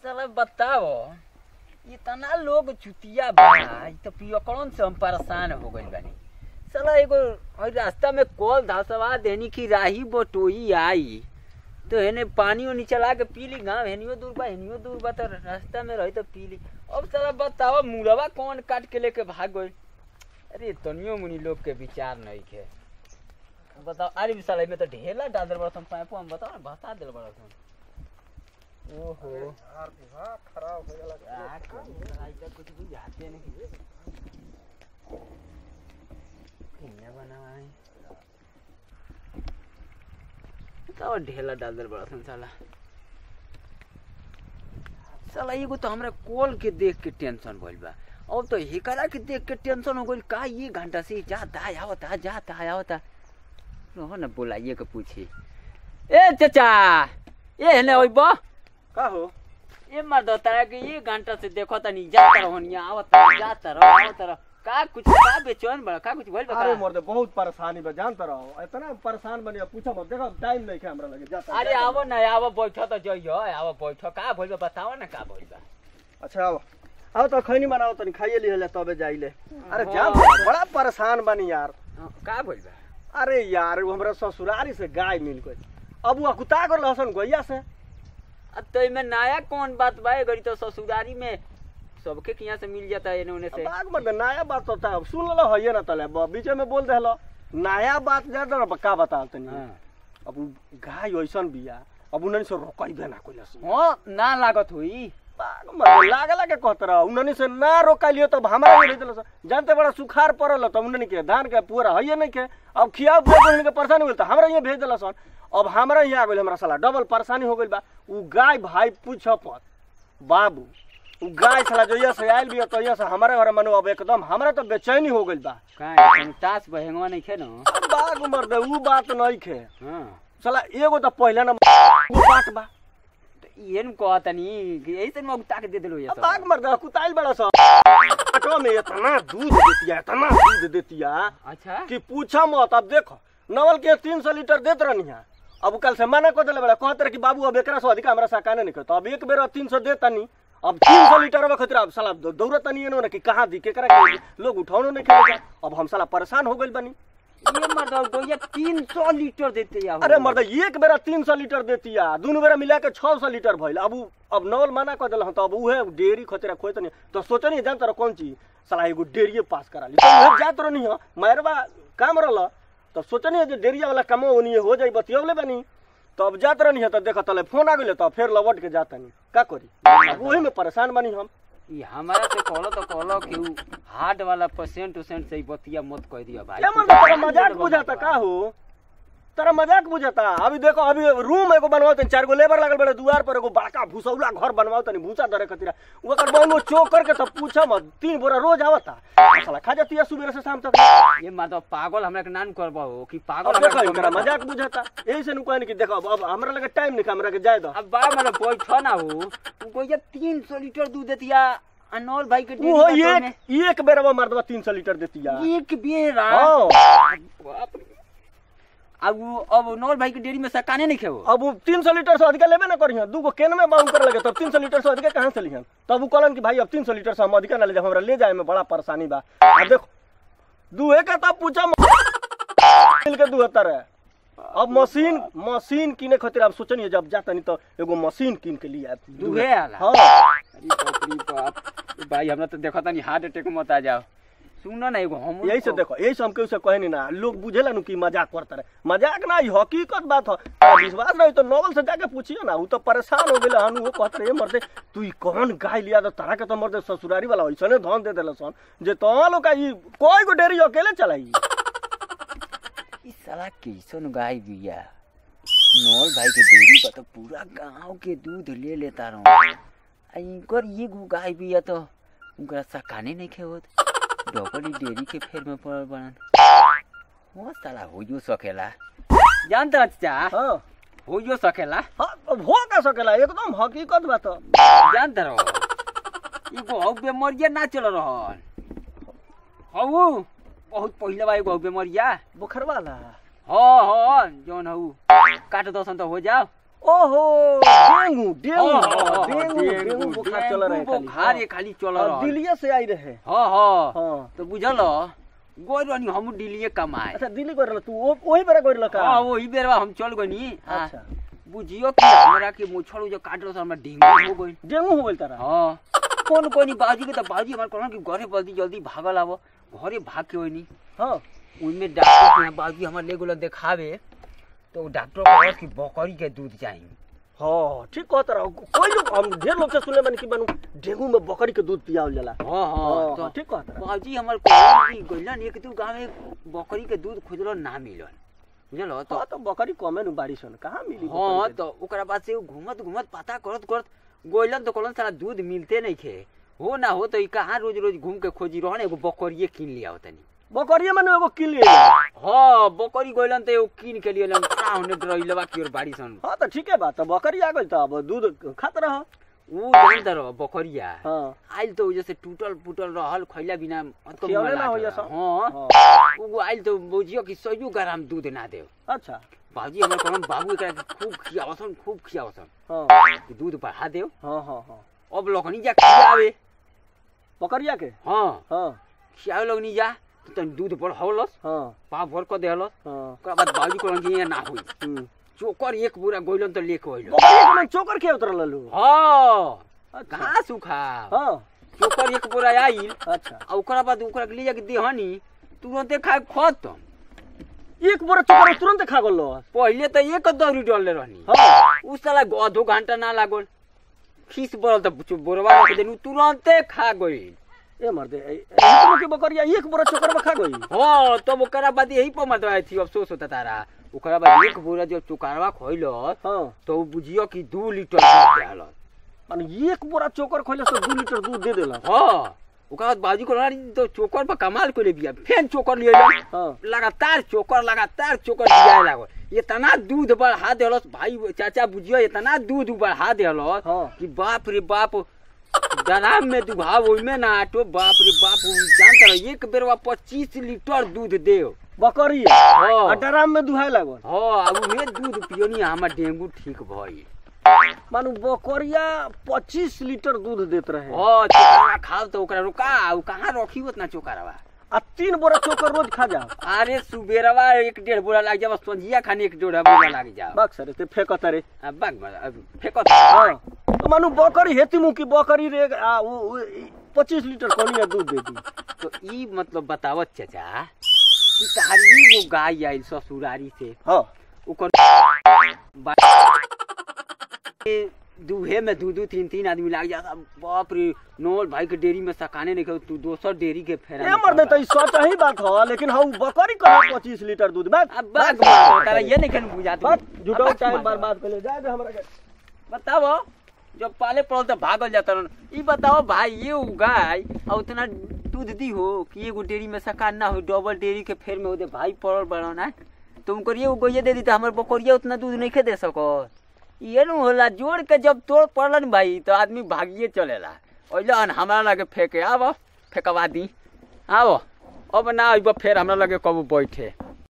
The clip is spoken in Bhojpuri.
साला बताओ इतना लोग चुतिया बा तो पियकड़न से हम परेशान हो गइल बानी। साला एगो रास्ता में कॉल धसवा देनी की राही बटोई आई तो हेने पानी ओनी चला के पी ली। गाँव हेनियो दूर बा तो रास्ता में रही तो पी ली। अब साला बताओ मुलवा कौन काट के लेके भाग गइल। अरे तनियो मुनी लोग के विचार नहीं है। बताओ अरे साला में तो ढेला डाल दे बड़ा पाइपो हम बताओ भसा देल बड़ा ओहो यार दिमाग खराब हो गया लगा कुछ बुझाते नहीं किन्ने बनाए तो ढेला डाल दे बड़ा साला एगो तो हमरा कॉल के देख के टेंशन भइल बा। अब तो हिकरा के देख के टेंशन हो गइल का ये घंटा से जाता आवता रहो ना बुलाइए के पूछी। ए चाचा ये है ओइबो का हो ये मर्द होता है कि ये घंटा से देखो तनी जाता रहो निया जाता रहो का कुछ का बेचैन बड़ा का कुछ बोल बता। अरे मर्द बहुत परेशानी बा जानता रहो इतना परेशान बनिया पूछो मत देखो टाइम नहीं है हमरा लगे जाता। अरे आवो ना आवो बैठो तो जइयो आवो बैठो का बोल बताओ ना का बोल बा। अच्छा आओ तो खैनी बनाओ तनी खाइए लिए तबे जाइले। अरे जान बड़ा परेशान बनी यार का बोल बा। अरे यार हमरा ससुरारी से गाय मिल गई अब वो कुत्ता कर लहसन गोइया से। अब तो इनमें नया कौन बात बा गरी तो ससुरारी में सबके किया से मिल जाता है इन्होंने से बाग मत नया बात होता है सुन लो है ना तले बीच में बोल देलो नया बात ज्यादा ना का बता तनी। अब गाय ओइसन बिया अब उन्होंने से रोकई देना कोई हां ना लागत हुई बाग मत लागला के कहत रहा उन्होंने से ना रोकालियो तब हमारा नहीं देलो जानते बड़ा सुखार पड़ल तो उन्होंने के धान के पूरा है नहीं के अब खिया बोलने के परेशानी होल त हमरा ये भेज देला सन। अब हमरा यहाँ आ गइल हमरा साला डबल परेशानी हो गइल बा। उ गाय भाई पूछपत बाबू उ गाय साला जो से आइल बिया तो यहाँ से हमारे घर मनो अब एकदम हमरा तो बेचैनी हो गइल बा। काहे तास बहेंगवा नहीं खे न बाग मर दे उ बात नहीं खे। हां साला एगो तो पहले ना बात बा येन कहतनी ऐसे में उगता के दे देलो ये सब बाग मर दे कुताइल बड़ा सा ऑटो में इतना दूध देतिया अच्छा कि पूछा मत। अब देखो नवल के 300 लीटर देत रहनी है अब कल से मना कर देले बड़ा कहत रहे कि बाबू अब एकरा से अधिक हमरा साकाने नहीं करता अब एक बेर 300 देता नहीं अब 300 लीटर अब खतरा अब साला दौड़त नहीं है ना कि कहां दी केकरा के लोग उठावनो नहीं खेले अब हम साला परेशान हो गइल बनी। ये मर्द गोया 300 लीटर देते या अरे मर्द एक बेरा 300 लीटर देतिया दोनों बेरा मिला के 600 लीटर भइल। अब नवल मना कर देल तो अब उहे डेयरी खतरा खोत नहीं तो सोचनी जानत रह कौन चीज साला एगो डेयरी पास करा ली तो जात रहनी है मैरवा काम रहल तो सोचनी है डेरिया वाला काम ओनी हो जाई बतियवले बनी तो अब जात रहनी है तो देख तले फोन आ गइले तो फिर लौट के जातनी का करी अब वही में परेशान बनी हम। ये हमारा से कहलो कि हार्ट वाला पेशेंट से बतिया मत कह दिया भाई। क्या मतलब तेरा मजाक बुझाता का हो तेरा मजाक बुझाता। अभी देखो अभी रूम एगो बनवाओ 4 गो लेबर लगल बड़े दुआर पर एगो बड़का भूसौला घर बनवाओ तनी भूसा धरे खतरा ओकर बनो चोक करके तब पूछा मत 3 बोरा रोज आवता साला खा जाती है सुबह से शाम तक। ये मतलब पागल हमरा के नाम करबो कि पागल देखो तेरा मजाक बुझाता यही से नु कहनी कि देखो अब हमरा लगे टाइम नहीं हमरा के जाय दो अब बा मतलब बैठो ना हो कोई 300 लीटर दूध देतिया अनोल भाई के वो एक बेर अब मर्दवा 300 लीटर देतिया एक बेर। हां अब नौल भाई के डेयरी में सकाने नहीं खेबो अब 300 लीटर से अधिक लेबे ना करिहन दूगो केन में बाउंड कर लगे तब 300 लीटर से अधिक कहां से लिहन तब वो कहलन कि भाई अब 300 लीटर से हम अधिक ना ले जाए हमरा ले जाए में बड़ा परेशानी बा। अब देखो दूहे का तब पूछा मिल के दूहतर है अब मशीन किने खातिर अब सोचनी जब जाता नहीं तो एगो मशीन किन के लिए दूहे आला। हां अरे बाप भाई हमरा तो देखता नहीं हार्ट अटैक मत आ जाओ सुनो ना एगो हम यही से देखो यही से हम केहू से कहनी ना लोग बुझेला नु कि मजाक करता रहे मजाक ना हकीकत बात हो विश्वास रही तो नॉवल से जाके पूछियो ना वो तो परेशान हो गेल हन वो कहत रहे मर्दे तू कौन गाय लिया तो तारा के तो मर्दे ससुरारी वाला ऐसने धन दे देला सन जे तो लोग का कोई को डेरी अकेले चलाई ई साला कैसन गाय बिया नॉल भाई के डेयरी पर तो पूरा गांव के दूध ले लेता रहूं इनकर ये गाय बिया तो उनका सकाने नहीं खेवत डबल डेयरी के फेर में पड़ल बनन वो साला होइयो सकेला जानता चाचा। हां होइयो सकेला हां हो का सकेला एकदम हकीकत बात जानत रहो एगो हौ बेमारिया ना चल रहल हौ बहुत पहिले बा एगो बेमारिया बुखार वाला हां हां जोन हौ काट दसन तो हो जाओ ओहो डेंगू डेंगू हाँ, डेंगू बुखार चल रहा है खाली। बुखार ये खाली चल रहा है। दिल्ली से आई रहे। हाँ हाँ हाँ तो बुझल गोर रहनी हम दिल्ली कमाए। अच्छा दिल्ली गइल तू वही बेरा गइल का? हाँ वही बेरवा हम चल गनी। अच्छा बुझियो कि हमरा के मोछड़ जो काटलो तो हमरा डेंगू हो गइल। डेंगू हो गइल तारा? हाँ कौन कोनी बाजी के तो बाजी हमार कहन कि घरे जल्दी जल्दी भागल आवो। घरे भाग के होनी। हाँ उनमें डॉक्टर के बाजी हमार ले गेलो देखावे तो डॉक्टर कहल कि बकरी के दूध चाहिए। हाँ ठीक कहत रहो। कोई लोग हम ढेर लोग से सुने मन कि बनू डेंगू में बकरी के दूध पियावल जाला। हाँ हाँ तो ठीक कहत रहो। बाजी हमार कहल कि गइलन एक दू गांव में बकरी के दूध खोजलो ना मिलल। बुझल तो हाँ तो बकरी कमे नु बाड़ी सन कहाँ मिली? हाँ तो ओकरा बाद से घूमत घूमत पता करत करत गोइलन तो कहलन सारा दूध मिलते नहीं खे। हो ना हो तो ई कहाँ रोज रोज घूम के खोजी रहन एगो बकरिए किन लिया तनी। बकरिया में एगो किन लिए? हाँ बकरी गोइलन तो एगो किन के लिए खड़ा होने डरइलवा की और बाड़ी सन। हाँ तो ठीक है बात है बकरी आ गई तो अब दूध खात रह। ऊ जानत रह बकरिया हाँ आइल तो जैसे टूटल फूटल रहल खइला बिना मतलब खियौले ना हो जैसा। हाँ ऊ आइल तो बुझियो कि 100 ग्राम दूध ना देव। अच्छा बाजी हमर कहलन बाबू एकरा के खूब खियावसन हाँ कि दूध बढ़ा देव। हाँ हाँ हाँ अब लोगनी जा खियावे बकरिया के? हाँ हाँ खियावे लोगनी जा तो तन दूध बढ़ावलस हाँ पाप भर कर देहलस। हाँ ओकरा बाद बाजी कहलन कि ये ना होई चोकर एक पूरा गोइलन तो लेके होइल। बकरिया के में चोकर के उतरल ललू? हाँ अच्छा कहाँ सुखा हाँ चोकर एक पूरा आइल अच्छा आ ओकरा बाद ओकरा के ले जाके देहनी तुरंते खाए खत्म। एक बोरा चोकर तुरंत खा गल? पहले तो एक दौरी डालले रहनी। हाँ उस साला आधो घंटा ना लागल खीस बरल तो बोरवा रख देनी तुरंते खा गइल। ए मर्दे इतनो की बकरिया एक बोरा चोकर में खा गई? हाँ तब ओकरा बाद यही पर मत आई थी अफसोस होता तारा। ओकरा बाद एक बोरा जब चोकरवा खइलस हाँ तो बुझियो कि 2 लीटर दूध देहलस। माने एक बोरा चोकर खइले तो 2 लीटर दूध दे देला? हाँ ओकरा बाद बाजी को तो चोकर पर कमाल कर ले बिया फेन चोकर ले जा। हाँ लगातार चोकर दिया लागल इतना दूध बढ़ा देलस भाई चाचा बुझियो इतना दूध बढ़ा देलस हाँ कि बाप रे बाप डराम में दुभाव ओइमे ना आटो बाप रे बाप जानता रह एक बेरवा 25 लीटर दूध देव बकरिया हाँ ड्राम में दुहाए लागल? हाँ अब उहे दूध पियोनी हमर डेंगू ठीक भइल। मानु बकरिया 25 लीटर दूध देत रहे। हाँ चोकरवा खाव तो ओकरा रुका उ कहाँ रखी उतना चोकरवा? आ 3 बोरा चोकर रोज खा जा? अरे सुबेरवा 1-1.5 बोरा लाग जाब संझिया खाने 1-1.5 बोरा लाग जाब। बाग सरे ते फेकत रे बाग फेकत। हां तो मानु बकरी हेती मु की बकरी रे आ 25 लीटर कोनिया दूध दे दी तो ई मतलब बतावत चाचा कि तारी वो गाय आइल ससुरारी से। हां ओकर दूहे में 2-2-3-3 आदमी लाग जाता बाप रे नोल भाई के डेरी में सकाने नहीं तू दोसर डेरी के फेरा ए मर्दे त सच ही बात ह लेकिन हऊ बकरी का 25 लीटर दूध बात अब बाग तारा ये नहीं कन बुझात झूठो टाइम बर्बाद कर ले जाए दे हमरा के। बताओ जब पाले पड़ल तो भागल जाता रन। ई बताओ भाई ये गाय और उतना दूध दी हो कि एगो डेरी में सकान ना हो डबल डेरी के फेर में ओदे भाई पड़ल बड़ा ना तुम करिए वो गोये दे दी तो हमर बकरिया उतना दूध नहीं दे सको। ये नु होला जोड़ के जब तोड़ पड़लन भाई तो आदमी भागिए चलेला ओइलन हमरा लगे फेंके आव फेंकवा दी आव अब ना आइब फेर हमरा लगे कब बैठे।